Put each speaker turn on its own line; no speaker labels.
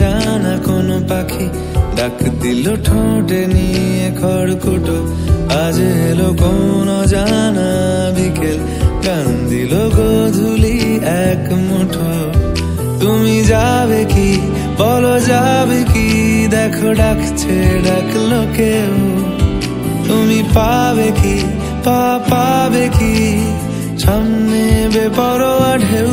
জানা কোনো পাখি ডাক দিল ঠোঁটে নিয়ে খড়কুটো। আজ এলো কোন জানা বিকেল, গান দিল গোধূলি এক মুঠো। তুমি যাবে কি বলো, যাবে কি দেখো ডাকছে ডাকলো কেউ। তুমি পাবে কি পাবে কি সামনে বেপরোয়া ঢেউ।